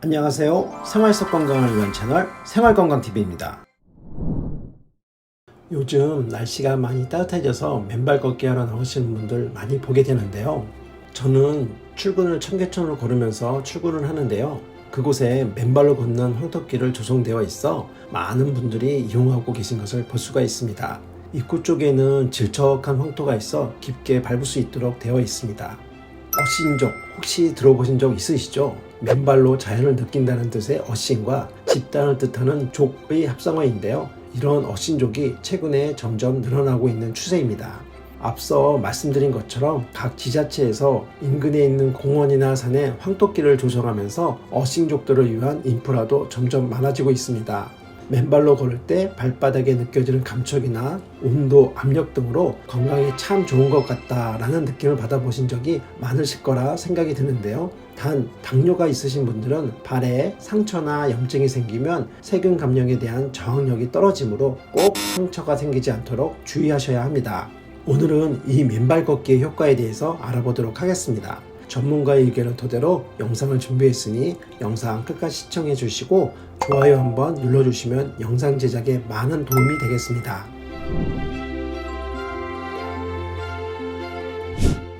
안녕하세요. 생활 속 건강을 위한 채널 생활건강TV입니다. 요즘 날씨가 많이 따뜻해져서 맨발 걷기 하러 나오시는 분들 많이 보게 되는데요. 저는 출근을 청계천으로 걸으면서 출근을 하는데요. 그곳에 맨발로 걷는 황토길을 조성되어 있어 많은 분들이 이용하고 계신 것을 볼 수가 있습니다. 입구 쪽에는 질척한 황토가 있어 깊게 밟을 수 있도록 되어 있습니다. 어신족 혹시 들어보신 적 있으시죠? 맨발로 자연을 느낀다는 뜻의 어신과 집단을 뜻하는 족의 합성어인데요. 이런 어신족이 최근에 점점 늘어나고 있는 추세입니다. 앞서 말씀드린 것처럼 각 지자체에서 인근에 있는 공원이나 산에 황토길을 조성하면서 어신족들을 위한 인프라도 점점 많아지고 있습니다. 맨발로 걸을 때 발바닥에 느껴지는 감촉이나 온도, 압력 등으로 건강에 참 좋은 것 같다라는 느낌을 받아보신 적이 많으실 거라 생각이 드는데요. 단 당뇨가 있으신 분들은 발에 상처나 염증이 생기면 세균 감염에 대한 저항력이 떨어지므로 꼭 상처가 생기지 않도록 주의하셔야 합니다. 오늘은 이 맨발 걷기의 효과에 대해서 알아보도록 하겠습니다. 전문가의 의견을 토대로 영상을 준비했으니 영상 끝까지 시청해 주시고 좋아요 한번 눌러주시면 영상 제작에 많은 도움이 되겠습니다.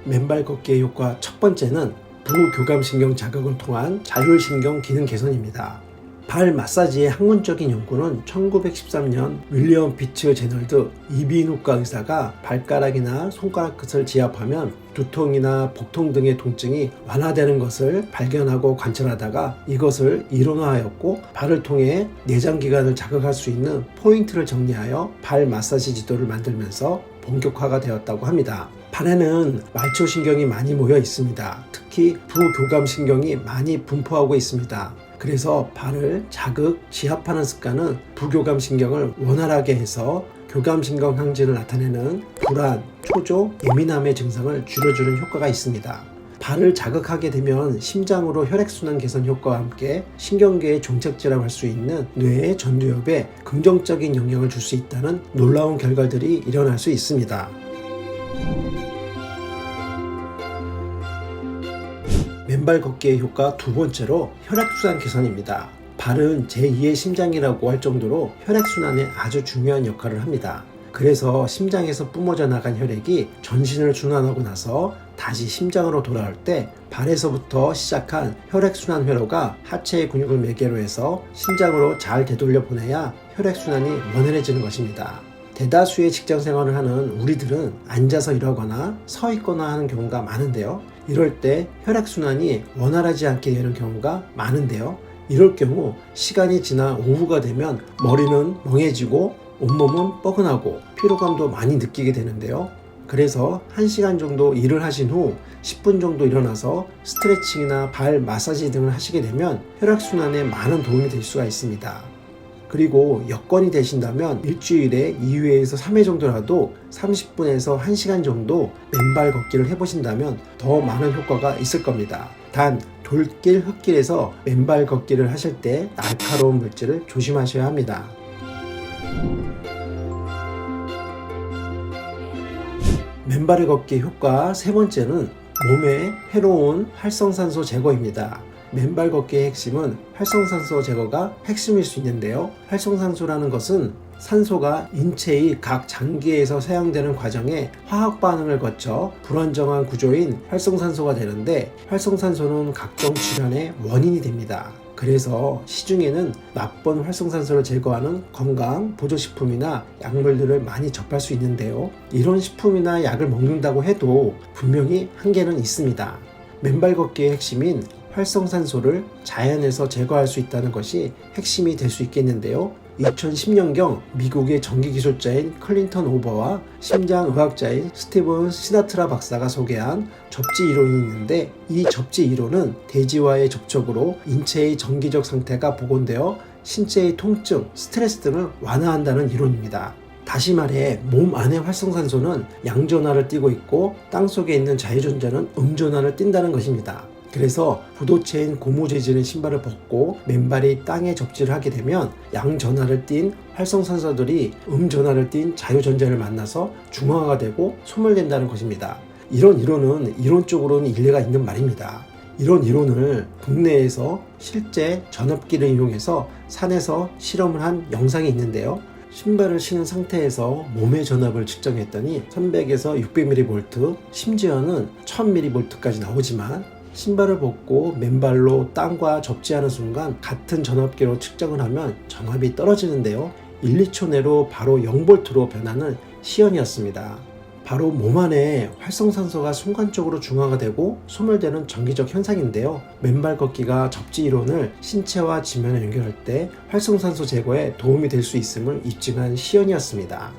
맨발 걷기의 효과 첫 번째는 부교감신경 자극을 통한 자율신경 기능 개선입니다. 발 마사지의 학문적인 연구는 1913년 윌리엄 피츠 제널드 이비인후과 의사가 발가락이나 손가락 끝을 지압하면 두통이나 복통 등의 통증이 완화되는 것을 발견하고 관찰하다가 이것을 이론화하였고 발을 통해 내장기관을 자극할 수 있는 포인트를 정리하여 발 마사지 지도를 만들면서 본격화가 되었다고 합니다. 발에는 말초신경이 많이 모여 있습니다. 특히 부교감신경이 많이 분포하고 있습니다. 그래서 발을 자극, 지압하는 습관은 부교감신경을 원활하게 해서 교감신경 항진을 나타내는 불안, 초조, 예민함의 증상을 줄여주는 효과가 있습니다. 발을 자극하게 되면 심장으로 혈액순환 개선 효과와 함께 신경계의 종착지라고 할 수 있는 뇌의 전두엽에 긍정적인 영향을 줄 수 있다는 놀라운 결과들이 일어날 수 있습니다. 맨발 걷기의 효과 두 번째로 혈액순환 개선입니다. 발은 제2의 심장이라고 할 정도로 혈액순환에 아주 중요한 역할을 합니다. 그래서 심장에서 뿜어져 나간 혈액이 전신을 순환하고 나서 다시 심장으로 돌아올 때 발에서부터 시작한 혈액순환 회로가 하체의 근육을 매개로 해서 심장으로 잘 되돌려 보내야 혈액순환이 원활해지는 것입니다. 대다수의 직장 생활을 하는 우리들은 앉아서 일하거나 서 있거나 하는 경우가 많은데요. 이럴 때 혈액순환이 원활하지 않게 되는 경우가 많은데요. 이럴 경우 시간이 지나 오후가 되면 머리는 멍해지고 온몸은 뻐근하고 피로감도 많이 느끼게 되는데요. 그래서 1시간 정도 일을 하신 후 10분 정도 일어나서 스트레칭이나 발 마사지 등을 하시게 되면 혈액순환에 많은 도움이 될 수가 있습니다. 그리고 여건이 되신다면 일주일에 2회에서 3회 정도라도 30분에서 1시간 정도 맨발 걷기를 해보신다면 더 많은 효과가 있을 겁니다. 단 돌길, 흙길에서 맨발 걷기를 하실 때 날카로운 물질을 조심하셔야 합니다. 맨발 걷기 효과 세 번째는 몸에 해로운 활성산소 제거입니다. 맨발 걷기의 핵심은 활성산소 제거가 핵심일 수 있는데요. 활성산소라는 것은 산소가 인체의 각 장기에서 사용되는 과정에 화학 반응을 거쳐 불안정한 구조인 활성산소가 되는데 활성산소는 각종 질환의 원인이 됩니다. 그래서 시중에는 나쁜 활성산소를 제거하는 건강 보조식품이나 약물들을 많이 접할 수 있는데요. 이런 식품이나 약을 먹는다고 해도 분명히 한계는 있습니다. 맨발 걷기의 핵심인 활성산소를 자연에서 제거할 수 있다는 것이 핵심이 될 수 있겠는데요. 2010년경 미국의 전기기술자인 클린턴 오버와 심장의학자인 스티븐 시나트라 박사가 소개한 접지 이론이 있는데 이 접지 이론은 대지와의 접촉으로 인체의 정기적 상태가 복원되어 신체의 통증, 스트레스 등을 완화한다는 이론입니다. 다시 말해 몸 안의 활성산소는 양전하를 띠고 있고 땅속에 있는 자유전자는 음전하를 띈다는 것입니다. 그래서 부도체인 고무 재질의 신발을 벗고 맨발이 땅에 접지를 하게 되면 양전하를 띤 활성산소들이 음전하를 띤 자유전자를 만나서 중화가 되고 소멸된다는 것입니다. 이런 이론은 이론적으로는 일리가 있는 말입니다. 이런 이론을 국내에서 실제 전압기를 이용해서 산에서 실험을 한 영상이 있는데요. 신발을 신은 상태에서 몸의 전압을 측정했더니 300에서 600mV, 심지어는 1000mV까지 나오지만 신발을 벗고 맨발로 땅과 접지하는 순간 같은 전압기로 측정을 하면 전압이 떨어지는데요. 1, 2초 내로 바로 0V로 변하는 시연이었습니다. 바로 몸 안에 활성산소가 순간적으로 중화가 되고 소멸되는 정기적 현상인데요. 맨발 걷기가 접지 이론을 신체와 지면에 연결할 때 활성산소 제거에 도움이 될 수 있음을 입증한 시연이었습니다.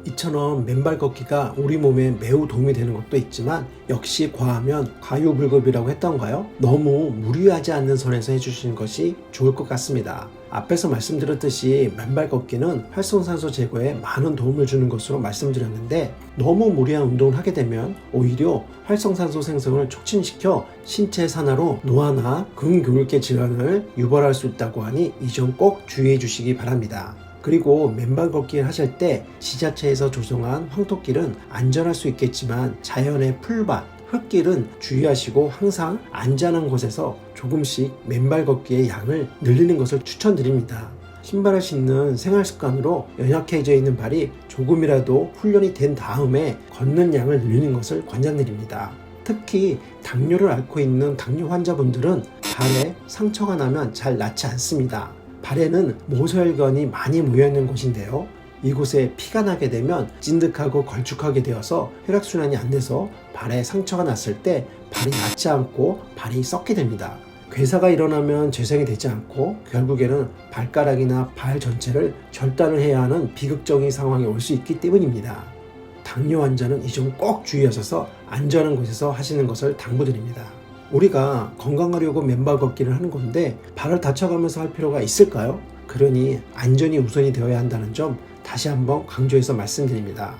이처럼 맨발 걷기가 우리 몸에 매우 도움이 되는 것도 있지만 역시 과하면 과유불급이라고 했던가요? 너무 무리하지 않는 선에서 해주시는 것이 좋을 것 같습니다. 앞에서 말씀드렸듯이 맨발 걷기는 활성산소 제거에 많은 도움을 주는 것으로 말씀드렸는데 너무 무리한 운동을 하게 되면 오히려 활성산소 생성을 촉진시켜 신체 산화로 노화나 근교울계 질환을 유발할 수 있다고 하니 이 점 꼭 주의해 주시기 바랍니다. 그리고 맨발 걷기를 하실 때 지자체에서 조성한 황토길은 안전할 수 있겠지만 자연의 풀밭, 흙길은 주의하시고 항상 안전한 곳에서 조금씩 맨발 걷기의 양을 늘리는 것을 추천드립니다. 신발을 신는 생활 습관으로 연약해져 있는 발이 조금이라도 훈련이 된 다음에 걷는 양을 늘리는 것을 권장드립니다. 특히 당뇨를 앓고 있는 당뇨 환자분들은 발에 상처가 나면 잘 낫지 않습니다. 발에는 모세혈관이 많이 모여있는 곳인데요. 이곳에 피가 나게 되면 찐득하고 걸쭉하게 되어서 혈액순환이 안 돼서 발에 상처가 났을 때 발이 낫지 않고 발이 썩게 됩니다. 괴사가 일어나면 재생이 되지 않고 결국에는 발가락이나 발 전체를 절단을 해야 하는 비극적인 상황이 올 수 있기 때문입니다. 당뇨 환자는 이 점 꼭 주의하셔서 안전한 곳에서 하시는 것을 당부드립니다. 우리가 건강하려고 맨발 걷기를 하는 건데 발을 다쳐가면서 할 필요가 있을까요? 그러니 안전이 우선이 되어야 한다는 점 다시 한번 강조해서 말씀드립니다.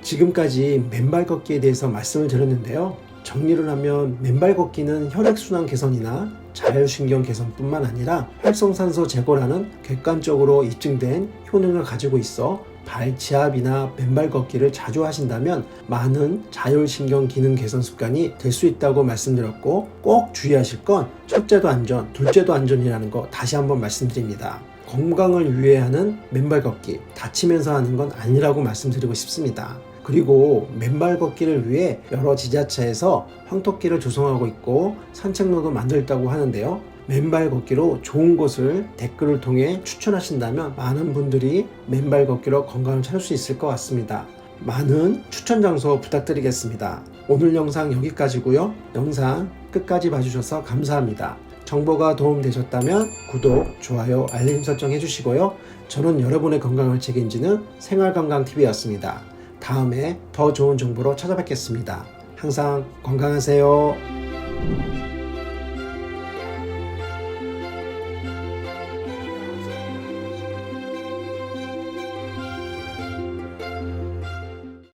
지금까지 맨발 걷기에 대해서 말씀을 드렸는데요. 정리를 하면 맨발 걷기는 혈액순환 개선이나 자율신경 개선뿐만 아니라 활성산소 제거라는 객관적으로 입증된 효능을 가지고 있어 발 지압이나 맨발 걷기를 자주 하신다면 많은 자율신경 기능 개선 습관이 될 수 있다고 말씀드렸고 꼭 주의하실 건 첫째도 안전, 둘째도 안전이라는 거 다시 한번 말씀드립니다. 건강을 위해하는 맨발 걷기, 다치면서 하는 건 아니라고 말씀드리고 싶습니다. 그리고 맨발 걷기를 위해 여러 지자체에서 황토길을 조성하고 있고 산책로도 만들었다고 하는데요. 맨발 걷기로 좋은 곳을 댓글을 통해 추천하신다면 많은 분들이 맨발 걷기로 건강을 찾을 수 있을 것 같습니다. 많은 추천 장소 부탁드리겠습니다. 오늘 영상 여기까지고요. 영상 끝까지 봐주셔서 감사합니다. 정보가 도움되셨다면 구독, 좋아요, 알림 설정 해주시고요. 저는 여러분의 건강을 책임지는 생활건강TV였습니다. 다음에 더 좋은 정보로 찾아뵙겠습니다. 항상 건강하세요.